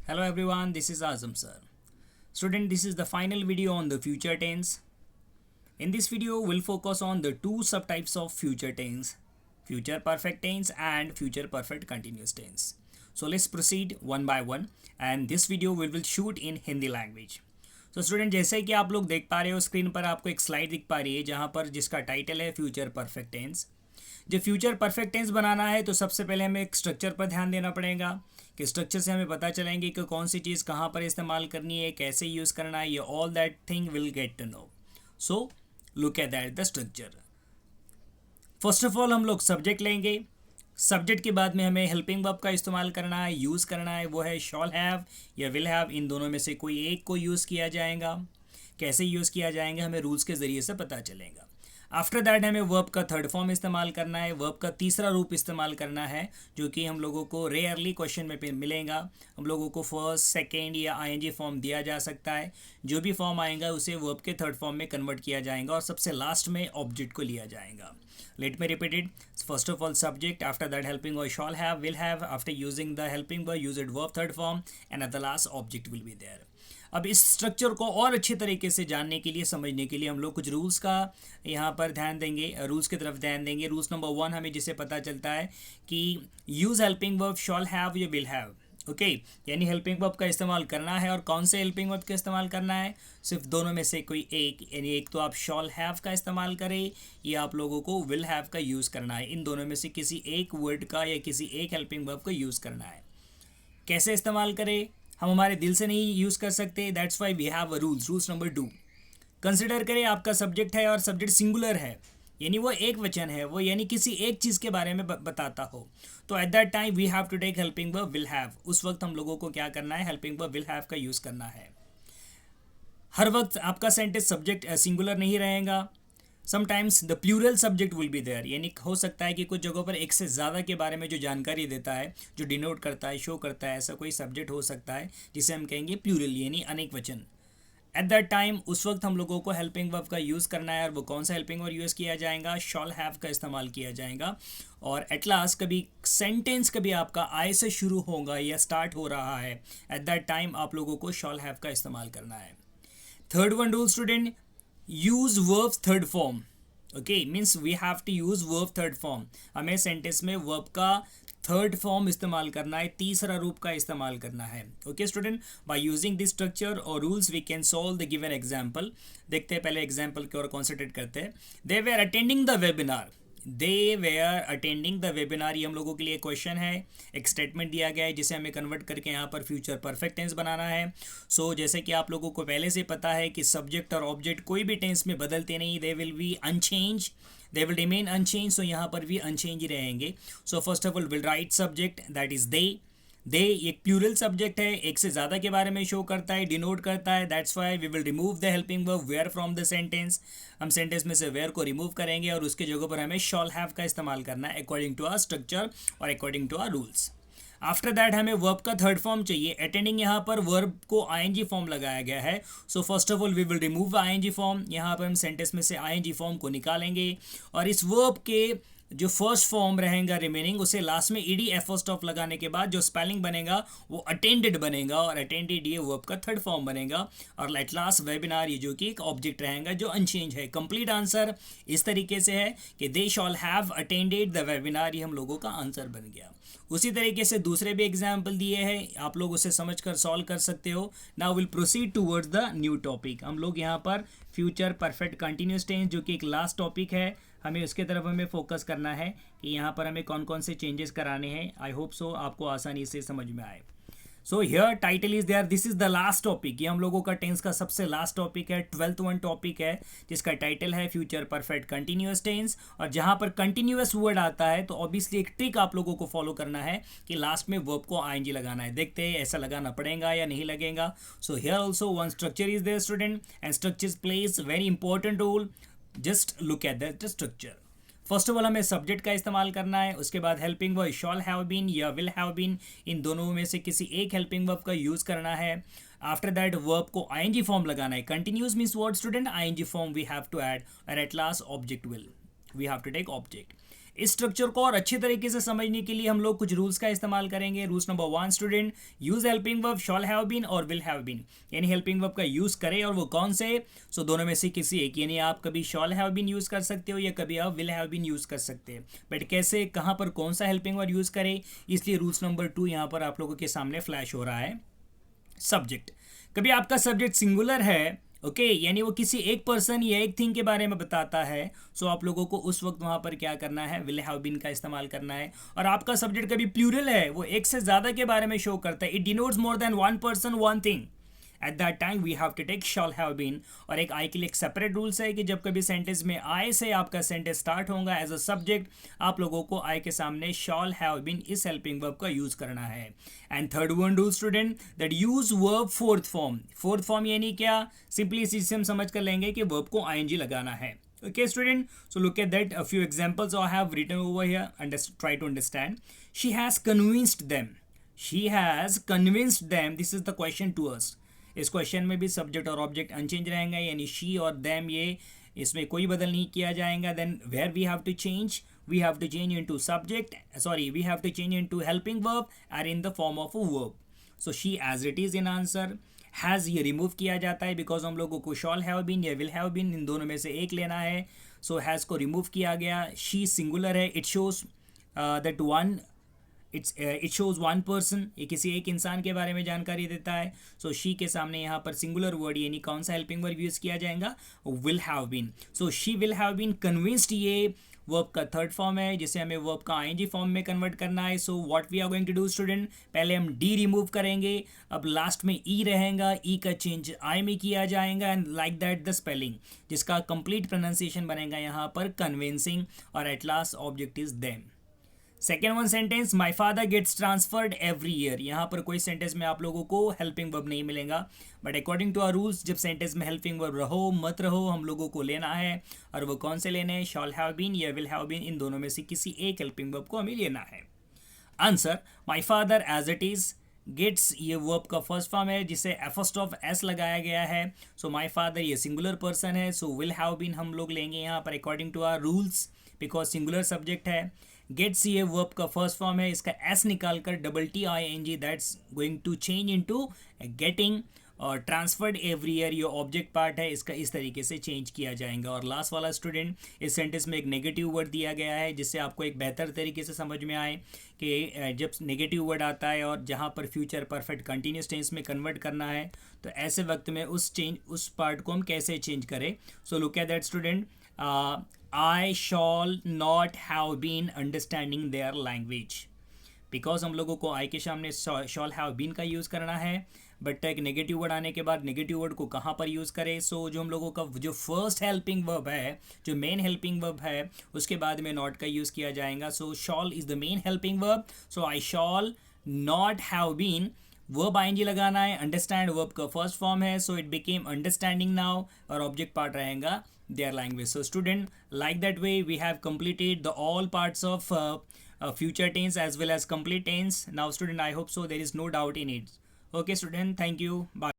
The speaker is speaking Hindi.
Hello everyone, this is Azam sir. Student, this is the final video on the future tense. In this video, we'll focus on the two subtypes of future tense, future perfect tense and future perfect continuous tense. So let's proceed one by one and this video we will shoot in Hindi language. तो स्टूडेंट जैसे कि आप लोग देख पा रहे हो स्क्रीन पर आपको एक स्लाइड दिख पा रही है जहाँ पर जिसका टाइटल है फ्यूचर परफेक्ट टेंस। जब फ्यूचर परफेक्ट टेंस बनाना है तो सबसे पहले हमें एक स्ट्रक्चर पर ध्यान देना पड़ेगा कि स्ट्रक्चर से हमें पता चलेंगे कि कौन सी चीज़ कहाँ पर इस्तेमाल करनी है, कैसे यूज़ करना है, ये all that thing will get to know. So look at that the structure. First of all हम लोग सब्जेक्ट लेंगे। सब्जेक्ट के बाद में हमें हेल्पिंग वर्ब का इस्तेमाल करना है, यूज़ करना है, वो है शॉल हैव या विल हैव। इन दोनों में से कोई एक को यूज़ किया जाएगा। कैसे यूज़ किया जाएगा हमें रूल्स के ज़रिए से पता चलेगा। आफ्टर दैट हमें वर्ब का थर्ड फॉर्म इस्तेमाल करना है, वर्ब का तीसरा रूप इस्तेमाल करना है जो कि हम लोगों को रेयरली क्वेश्चन में मिलेगा। हम लोगों को फर्स्ट सेकेंड या आईएनजी फॉर्म दिया जा सकता है। जो भी फॉर्म आएगा उसे वर्ब के थर्ड फॉर्म में कन्वर्ट किया जाएगा और सबसे लास्ट में ऑब्जेक्ट को लिया जाएगा। Let me repeat it. First of all subject, after that helping verb shall have, will have, after using the helping verb use it verb third form and at the last object will be there. अब इस स्ट्रक्चर को और अच्छे तरीके से जानने के लिए समझने के लिए हम लोग कुछ रूल्स का यहाँ पर ध्यान देंगे, रूल्स की तरफ ध्यान देंगे। रूल्स नंबर 1 हमें जिसे पता चलता है कि use helping verb shall have या विल हैव। ओके यानी हेल्पिंग वर्ब का इस्तेमाल करना है और कौन से हेल्पिंग वर्ब का इस्तेमाल करना है, सिर्फ दोनों में से कोई एक। यानी एक तो आप शॉल हैव का इस्तेमाल करें या आप लोगों को विल हैव का यूज़ करना है। इन दोनों में से किसी एक वर्ड का या किसी एक हेल्पिंग वर्ब का यूज़ करना है। कैसे इस्तेमाल करें, हम हमारे दिल से नहीं यूज़ कर सकते। That's why we have a rules. Rules number 2, consider करें आपका सब्जेक्ट है और सब्जेक्ट सिंगुलर है, यानी वो एक वचन है, वो यानी किसी एक चीज़ के बारे में बताता हो, तो at that time we have to take helping verb will have. उस वक्त हम लोगों को क्या करना है, हेल्पिंग वर्ब विल हैव का यूज़ करना है। हर वक्त आपका सेंटेंस सब्जेक्ट सिंगुलर नहीं रहेगा। Sometimes the plural subject will be there, यानी हो सकता है कि कुछ जगहों पर एक से ज़्यादा के बारे में जो जानकारी देता है, जो डिनोट करता है, शो करता है, ऐसा कोई सब्जेक्ट हो सकता है जिसे हम कहेंगे प्लूरल यानी अनेक वचन। एट दैट टाइम उस वक्त हम लोगों को हेल्पिंग वर्ब का यूज़ करना है और वो कौन सा हेल्पिंग वर्ब यूज़ किया जाएगा, शॉल हैव का इस्तेमाल किया जाएगा। और एट लास्ट कभी सेंटेंस कभी आपका आई से शुरू होगा या स्टार्ट हो रहा है, एट दैट टाइम आप लोगों को शॉल हैव का इस्तेमाल करना है। Third one rule student, use verbs third form. Okay means we have to use verb third form. हमें सेंटेंस में वर्ब का थर्ड फॉर्म इस्तेमाल करना है, तीसरा रूप का इस्तेमाल करना है। Okay student, by using this structure और rules we can solve the given example. देखते हैं पहले एग्जाम्पल की ओर कॉन्सेंट्रेट करते हैं। They were attending the webinar. They were attending the webinar, ये हम लोगों के लिए क्वेश्चन है, एक स्टेटमेंट दिया गया है जिसे हमें कन्वर्ट करके यहाँ पर फ्यूचर परफेक्ट टेंस बनाना है। सो जैसे कि आप लोगों को पहले से पता है कि सब्जेक्ट और ऑब्जेक्ट कोई भी टेंस में बदलते नहीं, they will be unchange, they will remain unchange. So यहाँ पर भी अनचेंज ही रहेंगे। So first of all will write subject that is they. They एक प्लूरल सब्जेक्ट है, एक से ज़्यादा के बारे में शो करता है, डिनोट करता है। That's why we will remove the helping verb where from the sentence. हम सेंटेंस में से वेयर को रिमूव करेंगे और उसके जगह पर हमें शॉल हैव का इस्तेमाल करना है अकॉर्डिंग टू आवर स्ट्रक्चर और according to our rules. After that हमें वर्ब का थर्ड फॉर्म चाहिए। अटेंडिंग यहाँ पर वर्ब को आईएनजी फॉर्म लगाया गया है। So first of all we will remove ING form. यहाँ पर हम सेंटेंस में से आईएनजी फॉर्म को निकालेंगे और इस वर्ब के जो फर्स्ट फॉर्म रहेगा रिमेनिंग, उसे लास्ट में ईडी एफ स्टॉप लगाने के बाद जो स्पेलिंग बनेगा वो अटेंडेड बनेगा और अटेंडेड ये वर्ब का थर्ड फॉर्म बनेगा। और एट लास्ट वेबिनार ये जो कि एक ऑब्जेक्ट रहेगा जो अनचेंज है। कंप्लीट आंसर इस तरीके से है कि they shall have attended the webinar, ये हम लोगों का आंसर बन गया। उसी तरीके से दूसरे भी एग्जाम्पल दिए हैं, आप लोग उसे समझ कर सॉल्व कर सकते हो। Now will proceed towards the new topic. हम लोग यहाँ पर फ्यूचर परफेक्ट कंटिन्यूस टेंस जो कि एक लास्ट टॉपिक है, हमें उसके तरफ हमें फोकस करना है कि यहाँ पर हमें कौन कौन से चेंजेस कराने हैं। आई होप सो आपको आसानी से समझ में आए। So here title is there, this is the last topic. ये हम लोगों का टेंस का सबसे लास्ट टॉपिक है, 12th वन टॉपिक है जिसका टाइटल है फ्यूचर परफेक्ट कंटिन्यूअस टेंस। और जहाँ पर कंटिन्यूअस वर्ड आता है तो ऑब्वियसली एक ट्रिक आप लोगों को फॉलो करना है कि लास्ट में वर्ब को आईएनजी लगाना है। देखते हैं ऐसा लगाना पड़ेगा या नहीं लगेगा। So here also one structure is there student and structure plays very important role. Just look at the structure. First of all हमें सब्जेक्ट का इस्तेमाल करना है, उसके बाद helping verb shall have been या विल हैव बीन, इन दोनों में से किसी एक हेल्पिंग वर्ब का यूज़ करना है। आफ्टर दैट वर्ब को आईएनजी फॉर्म लगाना है। Continuous means word student, ING form we have to add और at last object will, we have to take object. इस स्ट्रक्चर को और अच्छे तरीके से समझने के लिए हम लोग कुछ रूल्स का इस्तेमाल करेंगे। Rules number 1 student, use helping verb shall have been और विल हैव बीन, यानी हेल्पिंग वर्ब का यूज करें और वो कौन से, सो दोनों में से किसी एक, यानी आप कभी शॉल हैव बीन यूज कर सकते हो या कभी आप विल हैव बीन यूज कर सकते हैं, बट कैसे, कहाँ पर कौन सा हेल्पिंग वर्ब यूज करें, इसलिए रूल्स नंबर 2 यहाँ पर आप लोगों के सामने फ्लैश हो रहा है। सब्जेक्ट, कभी आपका सब्जेक्ट सिंगुलर है, ओके यानी वो किसी एक पर्सन या एक थिंग के बारे में बताता है, सो आप लोगों को उस वक्त वहाँ पर क्या करना है, विल हैव बीन का इस्तेमाल करना है। और आपका सब्जेक्ट कभी प्लूरल है, वो एक से ज़्यादा के बारे में शो करता है, it denotes more than one person one thing, at that time we have to take shall have been. और एक आई के लिए एक सेपरेट रूल्स है कि जब कभी सेंटेंस में आई से आपका सेंटेंस स्टार्ट होगा एज अ सब्जेक्ट, आप लोगों को आई के सामने शॉल हैव बीन इस हेल्पिंग वर्ब का यूज करना है। And third one rule student, that use verb fourth form. Fourth form यानी क्या, सिंपली इसी से हम समझ कर लेंगे कि वर्ब को आईएनजी लगाना है। Okay, student. So look at that. A few examples I have written over here and try to understand. She has convinced them. She has convinced them. This is the question to us. इस क्वेश्चन में भी सब्जेक्ट और ऑब्जेक्ट अनचेंज रहेंगे, यानी शी और देम, ये इसमें कोई बदल नहीं किया जाएगा। Then where we have to change, we have to change into subject, sorry we have to change into helping verb और in the form of a verb. So she as it is in answer, has ये रिमूव किया जाता है बिकॉज हम लोगों को शॉल हैव बीन या विल हैव बीन इन दोनों में से एक लेना है। सो हैज़ को रिमूव किया गया, शी सिंगुलर है, it shows that one, it shows one person, ये किसी एक इंसान के बारे में जानकारी देता है। सो शी के सामने यहाँ पर सिंगुलर वर्ड यानी कौन सा हेल्पिंग वर्ब यूज किया जाएगा, will have been. So she will have been convinced, ये वर्ब का थर्ड फॉर्म है जिसे हमें वर्ब का आईएनजी फॉर्म में कन्वर्ट करना है। So what we are going to do student, पहले हम डी रिमूव करेंगे, अब लास्ट में ई रहेगा, ई का चेंज आई में किया जाएगा and like that the spelling, जिसका कंप्लीट प्रोनाउंसिएशन बनेगा यहाँ पर कन्विंसिंग, और at last object is them. Second one sentence, my father gets transferred every year. यहाँ पर कोई सेंटेंस में आप लोगों को हेल्पिंग वर्ब नहीं मिलेगा, but according to our rules जब सेंटेंस में हेल्पिंग वर्ब रहो मत रहो, हम लोगों को लेना है, और वो कौन से लेने हैं, शॉल हैव बीन या विल हैव बीन, इन दोनों में से किसी एक हेल्पिंग वर्ब को हमें लेना है। Answer, my father as it is, gets ये वर्ब का फर्स्ट फॉर्म है जिसे एफर्स्ट ऑफ एस लगाया गया है। सो माई फादर ये सिंगुलर पर्सन है, सो विल हैव बीन हम लोग लेंगे यहाँ पर according to our rules because singular subject है। गेट्स ये वर्ब का फर्स्ट फॉर्म है, इसका एस निकाल कर double T I N G, that's going to change into getting, और ट्रांसफर्ड एवरी ईयर ये ऑब्जेक्ट पार्ट है, इसका इस तरीके से चेंज किया जाएगा। और लास्ट वाला स्टूडेंट, इस सेंटेंस में एक नेगेटिव वर्ड दिया गया है जिससे आपको एक बेहतर तरीके से समझ में आए कि जब नेगेटिव वर्ड आता है और जहाँ पर फ्यूचर परफेक्ट कंटिन्यूस टेंस में कन्वर्ट करना है तो ऐसे वक्त में उस पार्ट को हम कैसे चेंज करें। सो look at that student, I shall not have been understanding their language, because हम लोगों को आई के सामने शॉल हैव बीन का यूज़ करना है, बट एक नेगेटिव वर्ड आने के बाद नेगेटिव वर्ड को कहाँ पर यूज़ करें। सो जो हम लोगों का जो फर्स्ट हेल्पिंग वर्ब है, जो मेन हेल्पिंग वर्ब है, उसके बाद में नॉट का यूज़ किया जाएगा। So shall is the main helping verb, so I shall not have been, verb ING लगाना है, अंडरस्टैंड वर्ब का फर्स्ट फॉर्म है, so it became understanding now, और ऑब्जेक्ट पार्ट रहेगा their language. So student, like that way we have completed the all parts of future tense as well as complete tense. Now student, I hope so there is no doubt in it. Okay student, thank you, bye.